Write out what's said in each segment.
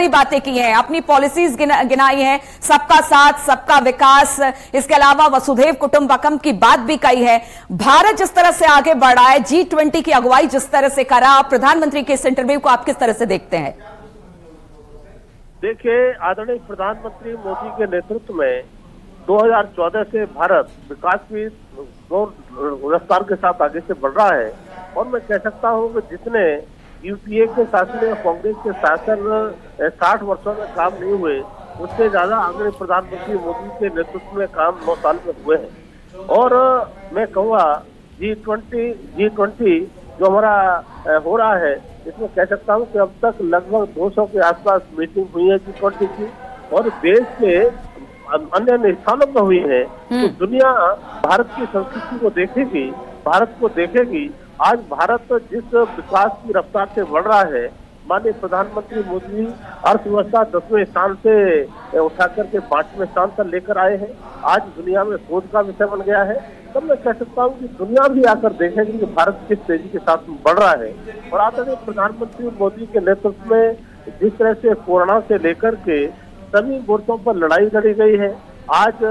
सारी बातें की हैं, अपनी पॉलिसीज गिनाई हैं, सबका साथ सबका विकास, इसके अलावा वसुधैव कुटुंबकम की बात भी कही है। भारत जिस तरह से आगे बढ़ा है, G20 की अगुवाई जिस तरह से करा, प्रधानमंत्री के इस इंटरव्यू को आप किस तरह से देखते हैं? देखिए, आदरणीय प्रधानमंत्री मोदी के नेतृत्व में 2014 से भारत विकास की रफ्तार के साथ आगे से बढ़ रहा है। और मैं कह सकता हूं कि जितने यूपीए के शासन या कांग्रेस के शासन 60 वर्षों में काम नहीं हुए, उससे ज्यादा आदरणीय प्रधानमंत्री मोदी के नेतृत्व में काम 9 साल में हुए हैं। और मैं कहूँगा G20 जो हमारा हो रहा है, इसमें कह सकता हूँ कि अब तक लगभग 200 के आसपास मीटिंग हुई है G20 की, और देश के अन्य अन्य स्थानों में हुई है। तो दुनिया भारत की संस्कृति को देखेगी, भारत को देखेगी। आज भारत जिस विकास की रफ्तार से बढ़ रहा है, माननीय प्रधानमंत्री मोदी अर्थव्यवस्था 10वें स्थान से उठा करके 5वें स्थान पर लेकर आए हैं। आज दुनिया में शोध का विषय बन गया है। तब मैं कह सकता हूँ कि दुनिया भी आकर देखेगी कि भारत किस तेजी के साथ बढ़ रहा है। और आदरणीय प्रधानमंत्री मोदी के नेतृत्व में जिस तरह से कोरोना से लेकर के सभी मोर्चों पर लड़ाई लड़ी गई है। आज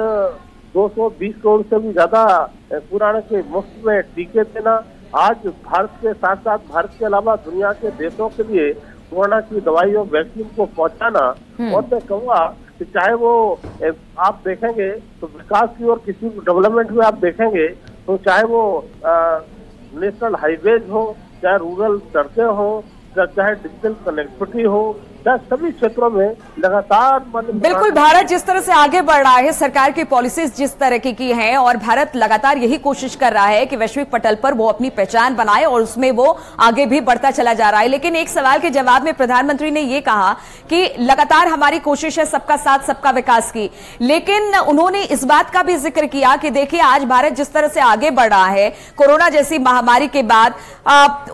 220 करोड़ से भी ज्यादा कोरोना के मुफ्त में टीके देना, आज भारत के साथ साथ भारत के अलावा दुनिया के देशों के लिए कोरोना की दवाई और वैक्सीन को पहुंचाना। और मैं कहूँगा कि चाहे वो आप देखेंगे तो विकास की और किसी डेवलपमेंट में आप देखेंगे तो चाहे वो नेशनल हाईवेज हो, चाहे रूरल सड़कें हो, चाहे डिजिटल कनेक्टिविटी हो, सभी क्षेत्रों में लगातार बिल्कुल भारत जिस तरह से आगे बढ़ रहा है, सरकार की पॉलिसीज जिस तरह की हैं, और भारत लगातार यही कोशिश कर रहा है कि वैश्विक पटल पर वो अपनी पहचान बनाए और उसमें वो आगे भी बढ़ता चला जा रहा है। लेकिन एक सवाल के जवाब में प्रधानमंत्री ने ये कहा कि लगातार हमारी कोशिश है सबका साथ सबका विकास की, लेकिन उन्होंने इस बात का भी जिक्र किया कि देखिए आज भारत जिस तरह से आगे बढ़ रहा है कोरोना जैसी महामारी के बाद,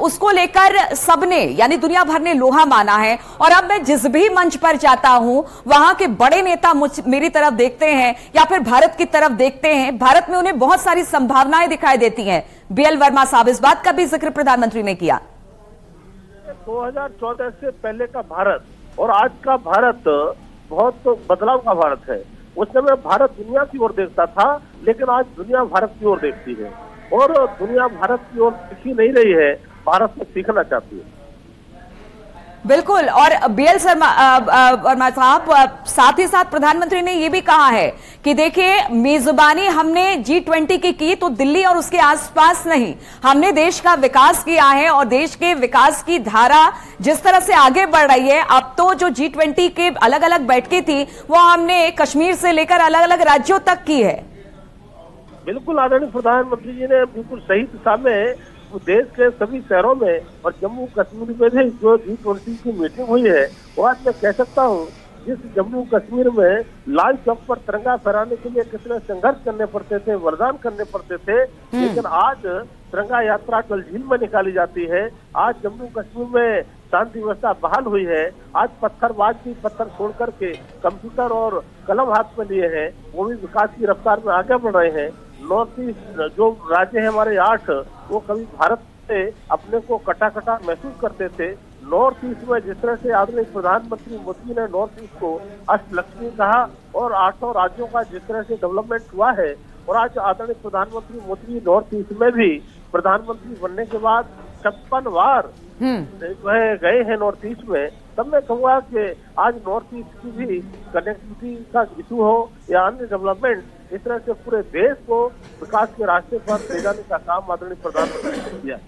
उसको लेकर सबने यानी दुनिया भर ने लोहा माना है। और अब जिस भी मंच पर जाता हूं वहां के बड़े नेता मेरी तरफ देखते हैं या फिर भारत की तरफ देखते हैं, भारत में उन्हें बहुत सारी संभावनाएं दिखाई देती हैं। बीएल वर्मा साहब, इस बात का भी जिक्र प्रधानमंत्री ने किया। 2014 से पहले का भारत और आज का भारत बहुत बदलाव का भारत है। उस समय भारत दुनिया की ओर देखता था, लेकिन आज दुनिया भारत की ओर देखती है। और दुनिया भारत की ओर सीखी नहीं रही है, भारत से सीखना चाहती है। बिल्कुल। और बीएल वर्मा साहब, साथ ही साथ प्रधानमंत्री ने यह भी कहा है कि देखिए मेजबानी हमने G20 की तो दिल्ली और उसके आसपास नहीं, हमने देश का विकास किया है। और देश के विकास की धारा जिस तरह से आगे बढ़ रही है, अब तो जो G20 के अलग अलग बैठकें थी वो हमने कश्मीर से लेकर अलग अलग राज्यों तक की है। बिल्कुल, आदरणीय प्रधानमंत्री जी ने बिल्कुल सही दिशा में देश के सभी शहरों में और जम्मू कश्मीर में भी जो G20 की मीटिंग हुई है, वो आज मैं कह सकता हूँ जिस जम्मू कश्मीर में लाल चौक पर तिरंगा फहराने के लिए कितने संघर्ष करने पड़ते थे, वरदान करने पड़ते थे, लेकिन आज तिरंगा यात्रा डल झील में निकाली जाती है। आज जम्मू कश्मीर में शांति व्यवस्था बहाल हुई है। आज पत्थरबाज भी पत्थर छोड़ करके कंप्यूटर और कलम हाथ में लिए हैं, वो भी विकास की रफ्तार में आगे बढ़ रहे हैं। नॉर्थ ईस्ट जो राज्य है हमारे 8, वो कभी भारत से अपने को कटा कटा महसूस करते थे। नॉर्थ ईस्ट में जिस तरह से आदरणीय प्रधानमंत्री मोदी ने नॉर्थ ईस्ट को अष्टलक्ष्मी कहा और 800 राज्यों का जिस तरह से डेवलपमेंट हुआ है, और आज आदरणीय प्रधानमंत्री मोदी नॉर्थ ईस्ट में भी प्रधानमंत्री बनने के बाद 56 बार गए हैं नॉर्थ ईस्ट में। तब मैं कहूँगा कि आज नॉर्थ ईस्ट की भी कनेक्टिविटी का इशू हो या अन्य डेवलपमेंट, इस तरह से पूरे देश को विकास के रास्ते पर ले जाने का काम आदरणीय प्रधानमंत्री ने किया।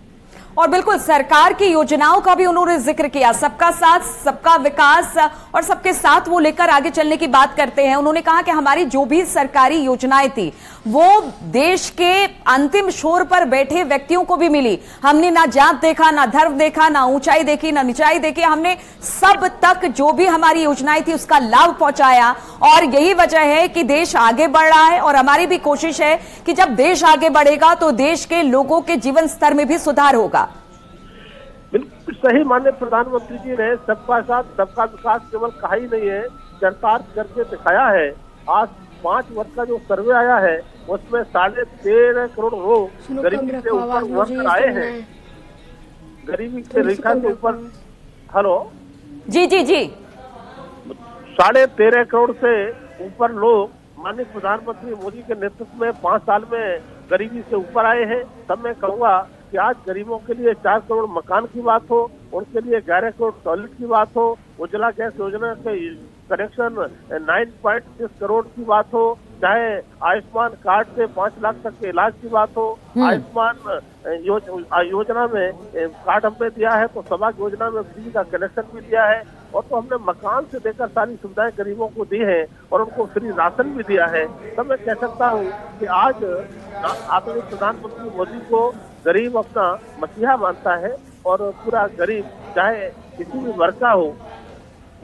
और बिल्कुल सरकार की योजनाओं का भी उन्होंने जिक्र किया, सबका साथ सबका विकास और सबके साथ वो लेकर आगे चलने की बात करते हैं। उन्होंने कहा कि हमारी जो भी सरकारी योजनाएं थी वो देश के अंतिम छोर पर बैठे व्यक्तियों को भी मिली। हमने ना जात देखा, ना धर्म देखा, ना ऊंचाई देखी, ना निचाई देखी, हमने सब तक जो भी हमारी योजनाएं थी उसका लाभ पहुंचाया। और यही वजह है कि देश आगे बढ़ रहा है और हमारी भी कोशिश है कि जब देश आगे बढ़ेगा तो देश के लोगों के जीवन स्तर में भी सुधार होगा। बिल्कुल सही, माननीय प्रधानमंत्री जी ने सबका साथ सबका विकास केवल कहा ही नहीं है, चरितार्थ करके दिखाया है। आज 5 वर्ष का जो सर्वे आया है उसमें 13.5 करोड़ लोग गरीबी से ऊपर उभर कर आए हैं, गरीबी के रेखा से ऊपर। हेलो जी जी जी 13.5 करोड़ से ऊपर लोग माननीय प्रधानमंत्री मोदी के नेतृत्व में 5 साल में गरीबी से ऊपर आए हैं। तब मैं कहूँगा कि आज गरीबों के लिए 4 करोड़ मकान की बात हो, उनके लिए 11 करोड़ टॉयलेट की बात हो, उज्ज्वला गैस योजना के कनेक्शन 9.6 करोड़ की बात हो, चाहे आयुष्मान कार्ड से 5 लाख तक के इलाज की बात हो, आयुष्मान योजना में कार्ड हमने दिया है तो सौभाग्य योजना में बिजली का कनेक्शन भी दिया है, और तो हमने मकान से लेकर सारी सुविधाएं गरीबों को दी है और उनको फ्री राशन भी दिया है। तो मैं कह सकता हूँ कि आज आदरणीय प्रधानमंत्री मोदी को गरीब अपना मसीहा मानता है और पूरा गरीब चाहे किसी भी वर्ग का हो।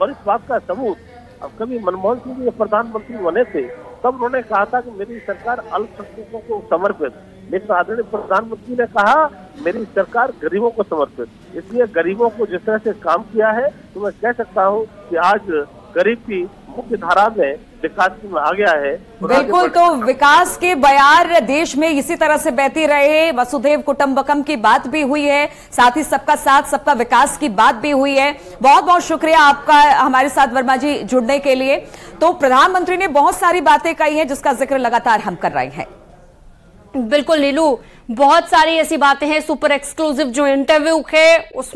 और इस बात का सबूत अब कभी मनमोहन सिंह जी प्रधानमंत्री बने थे तब उन्होंने कहा था कि मेरी सरकार अल्पसंख्यकों को समर्पित, लेकिन आदरणीय प्रधानमंत्री ने कहा मेरी सरकार गरीबों को समर्पित। इसलिए गरीबों को जिस तरह से काम किया है तो मैं कह सकता हूँ कि आज गरीब की मुख्य धारा में विकास में आ गया है। बिल्कुल, तो विकास के बयार देश में इसी तरह से बहती रहे। वसुधैव कुटुंबकम की बात भी हुई है, साथ ही सबका साथ सबका विकास की बात भी हुई है। बहुत बहुत शुक्रिया आपका हमारे साथ वर्मा जी जुड़ने के लिए। तो प्रधानमंत्री ने बहुत सारी बातें कही हैं जिसका जिक्र लगातार हम कर रहे हैं। बिल्कुल नीलू, बहुत सारी ऐसी बातें हैं। सुपर एक्सक्लूसिव जो इंटरव्यू है उस